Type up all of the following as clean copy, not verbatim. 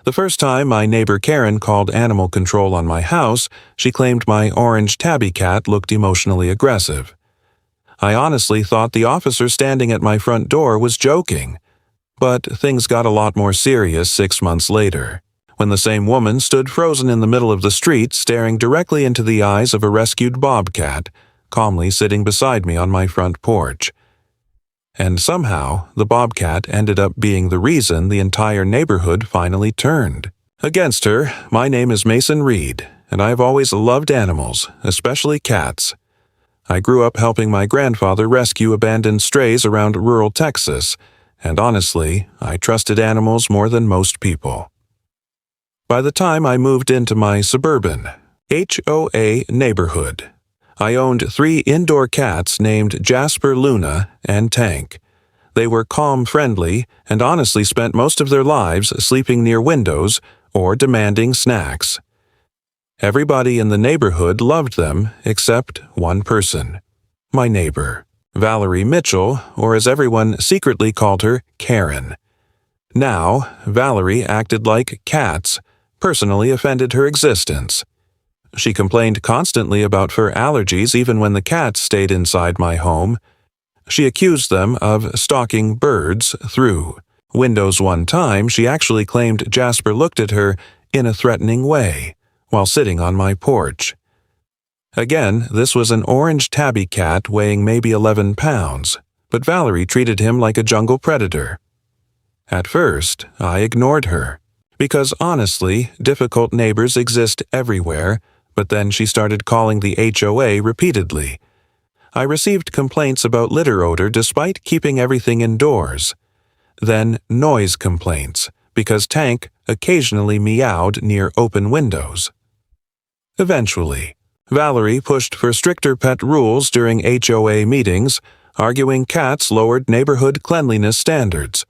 The first time my neighbor Karen called animal control on my house, she claimed my orange tabby cat looked emotionally aggressive. I honestly thought the officer standing at my front door was joking. But things got a lot more serious 6 months later, when the same woman stood frozen in the middle of the street staring directly into the eyes of a rescued bobcat, calmly sitting beside me on my front porch. And somehow, the bobcat ended up being the reason the entire neighborhood finally turned against her. My name is Mason Reed, and I've always loved animals, especially cats. I grew up helping my grandfather rescue abandoned strays around rural Texas, and honestly, I trusted animals more than most people. By the time I moved into my suburban HOA neighborhood, I owned 3 indoor cats named Jasper, Luna, and Tank. They were calm, friendly, and honestly spent most of their lives sleeping near windows or demanding snacks. Everybody in the neighborhood loved them except one person, my neighbor, Valerie Mitchell, or as everyone secretly called her, Karen. Now, Valerie acted like cats personally offended her existence. She complained constantly about fur allergies even when the cats stayed inside my home. She accused them of stalking birds through windows. One time, she actually claimed Jasper looked at her in a threatening way while sitting on my porch. Again, this was an orange tabby cat weighing maybe 11 pounds, but Valerie treated him like a jungle predator. At first, I ignored her, because honestly, difficult neighbors exist everywhere, but then she started calling the HOA repeatedly. I received complaints about litter odor despite keeping everything indoors. Then noise complaints, because Tank occasionally meowed near open windows. Eventually, Valerie pushed for stricter pet rules during HOA meetings, arguing cats lowered neighborhood cleanliness standards.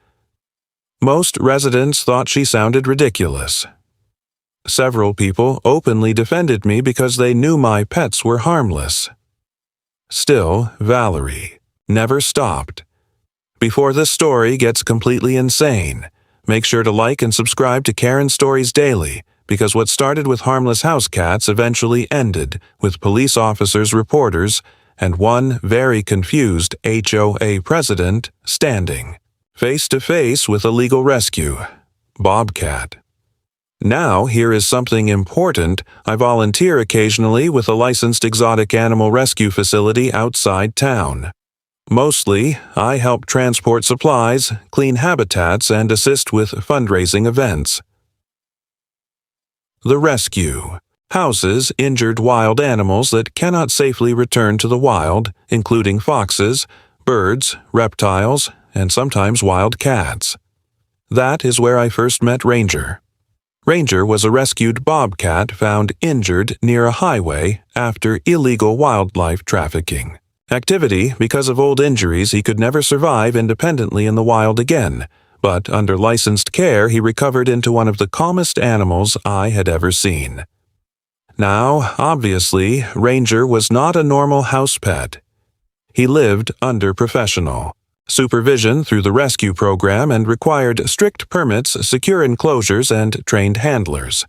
Most residents thought she sounded ridiculous. Several people openly defended me because they knew my pets were harmless. Still, Valerie never stopped. Before this story gets completely insane, make sure to like and subscribe to Karen Stories Daily, because what started with harmless house cats eventually ended with police officers, reporters, and one very confused HOA president standing face to face with a legal rescue, Bobcat. Now, here is something important. I volunteer occasionally with a licensed exotic animal rescue facility outside town. Mostly, I help transport supplies, clean habitats, and assist with fundraising events. The rescue houses injured wild animals that cannot safely return to the wild, including foxes, birds, reptiles, and sometimes wild cats. That is where I first met Ranger. Ranger was a rescued bobcat found injured near a highway after illegal wildlife trafficking activity. Because of old injuries, he could never survive independently in the wild again, but under licensed care he recovered into one of the calmest animals I had ever seen. Now, obviously, Ranger was not a normal house pet. He lived under professional supervision through the rescue program and required strict permits, secure enclosures, and trained handlers.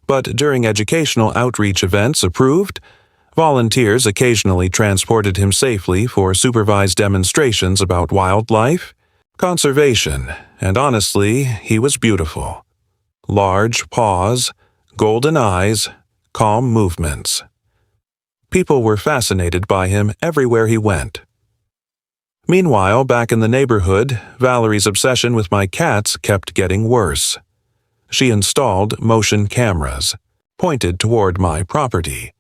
But during educational outreach events approved, volunteers occasionally transported him safely for supervised demonstrations about wildlife, conservation, and honestly, he was beautiful. Large paws, golden eyes, calm movements. People were fascinated by him everywhere he went. Meanwhile, back in the neighborhood, Valerie's obsession with my cats kept getting worse. She installed motion cameras, pointed toward my property.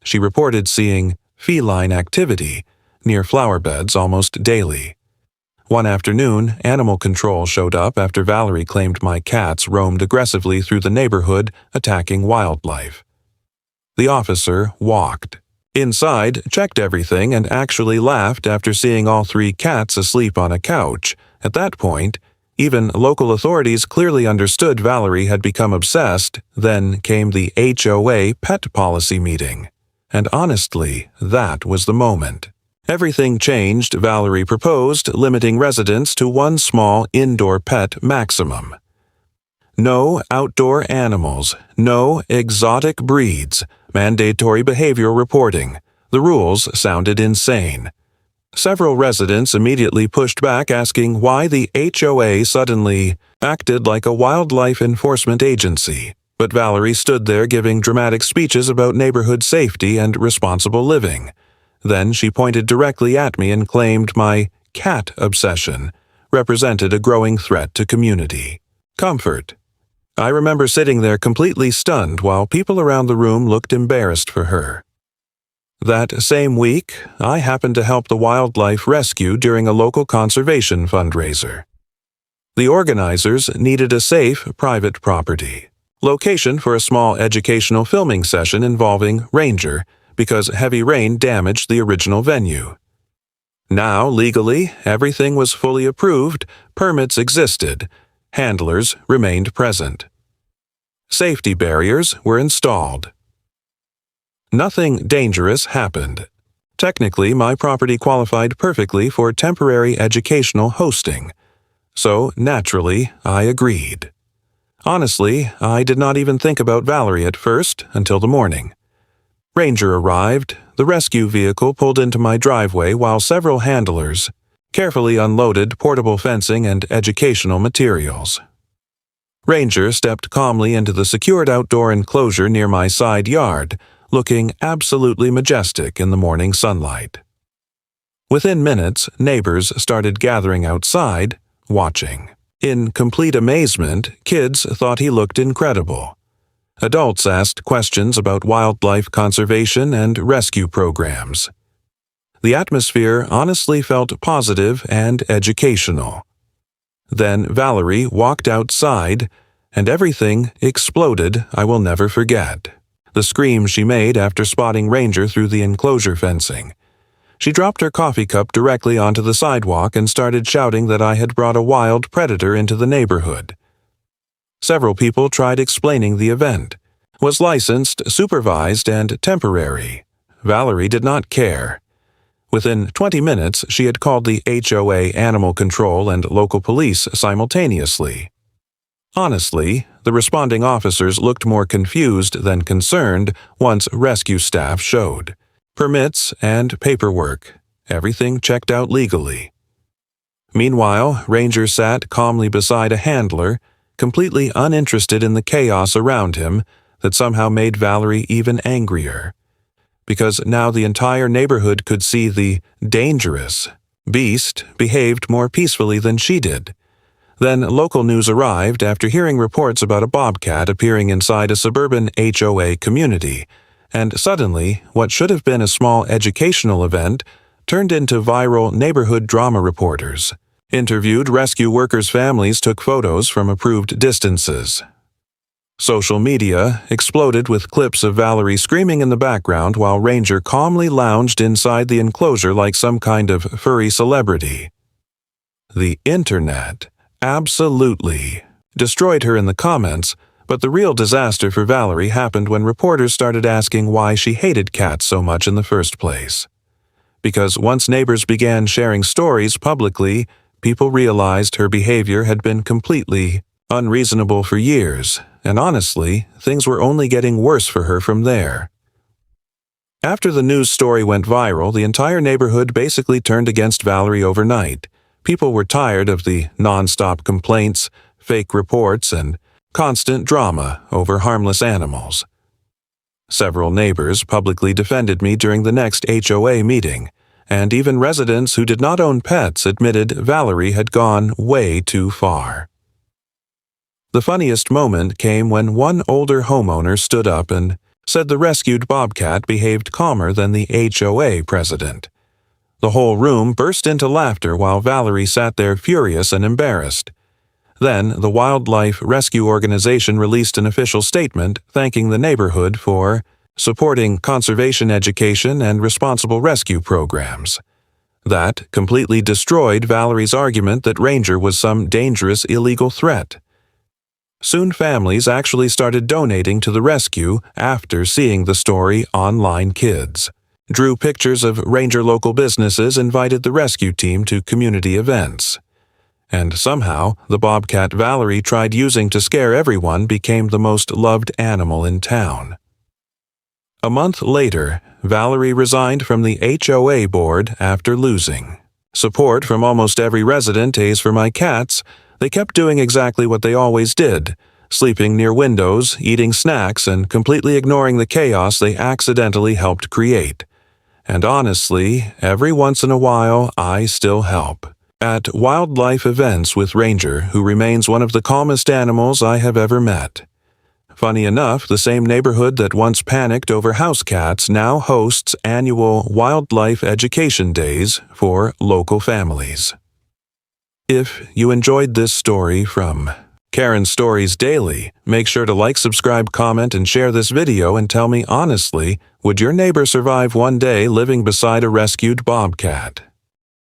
She reported seeing feline activity near flower beds almost daily. One afternoon, animal control showed up after Valerie claimed my cats roamed aggressively through the neighborhood, attacking wildlife. The officer walked inside, checked everything, and actually laughed after seeing all 3 cats asleep on a couch. At that point, even local authorities clearly understood Valerie had become obsessed. Then came the HOA pet policy meeting. And honestly, that was the moment. Everything changed. Valerie proposed limiting residents to 1 small indoor pet maximum. No outdoor animals, no exotic breeds, mandatory behavioral reporting. The rules sounded insane. Several residents immediately pushed back, asking why the HOA suddenly acted like a wildlife enforcement agency. But Valerie stood there giving dramatic speeches about neighborhood safety and responsible living. Then she pointed directly at me and claimed my cat obsession represented a growing threat to community comfort. I remember sitting there completely stunned while people around the room looked embarrassed for her. That same week, I happened to help the wildlife rescue during a local conservation fundraiser. The organizers needed a safe, private property location for a small educational filming session involving Ranger because heavy rain damaged the original venue. Now, legally, everything was fully approved, permits existed, handlers remained present. Safety barriers were installed. Nothing dangerous happened. Technically, my property qualified perfectly for temporary educational hosting, so naturally, I agreed. Honestly, I did not even think about Valerie at first until the morning. Ranger arrived, the rescue vehicle pulled into my driveway while several handlers carefully unloaded portable fencing and educational materials. Ranger stepped calmly into the secured outdoor enclosure near my side yard, looking absolutely majestic in the morning sunlight. Within minutes, neighbors started gathering outside, watching. In complete amazement, kids thought he looked incredible. Adults asked questions about wildlife conservation and rescue programs. The atmosphere honestly felt positive and educational. Then Valerie walked outside, and everything exploded. I will never forget the scream she made after spotting Ranger through the enclosure fencing. She dropped her coffee cup directly onto the sidewalk and started shouting that I had brought a wild predator into the neighborhood. Several people tried explaining the event. Was licensed, supervised, and temporary. Valerie did not care. Within 20 minutes, she had called the HOA Animal Control and local police simultaneously. Honestly, the responding officers looked more confused than concerned once rescue staff showed. Permits and paperwork. Everything checked out legally. Meanwhile, Ranger sat calmly beside a handler, completely uninterested in the chaos around him that somehow made Valerie even angrier. Because now the entire neighborhood could see the dangerous beast behaved more peacefully than she did. Then local news arrived after hearing reports about a bobcat appearing inside a suburban HOA community, and suddenly, what should have been a small educational event turned into viral neighborhood drama reporters. Interviewed rescue workers' families took photos from approved distances. Social media exploded with clips of Valerie screaming in the background while Ranger calmly lounged inside the enclosure like some kind of furry celebrity. The internet absolutely destroyed her in the comments, but the real disaster for Valerie happened when reporters started asking why she hated cats so much in the first place. Because once neighbors began sharing stories publicly, people realized her behavior had been completely unreasonable for years, and honestly, things were only getting worse for her from there. After the news story went viral, the entire neighborhood basically turned against Valerie overnight. People were tired of the non-stop complaints, fake reports, and constant drama over harmless animals. Several neighbors publicly defended me during the next HOA meeting, and even residents who did not own pets admitted Valerie had gone way too far. The funniest moment came when one older homeowner stood up and said the rescued bobcat behaved calmer than the HOA president. The whole room burst into laughter while Valerie sat there furious and embarrassed. Then, the Wildlife Rescue Organization released an official statement thanking the neighborhood for supporting conservation education and responsible rescue programs. That completely destroyed Valerie's argument that Ranger was some dangerous illegal threat. Soon families actually started donating to the rescue after seeing the story. Online kids drew pictures of Ranger. Local businesses invited the rescue team to community events. And somehow, the bobcat Valerie tried using to scare everyone became the most loved animal in town. A month later, Valerie resigned from the HOA board after losing support from almost every resident. As for my cats, they kept doing exactly what they always did, sleeping near windows, eating snacks, and completely ignoring the chaos they accidentally helped create. And honestly, every once in a while, I still help. At wildlife events with Ranger, who remains one of the calmest animals I have ever met. Funny enough, the same neighborhood that once panicked over house cats now hosts annual wildlife education days for local families. If you enjoyed this story from Karen Stories Daily, make sure to like, subscribe, comment, and share this video and tell me honestly, would your neighbor survive one day living beside a rescued bobcat?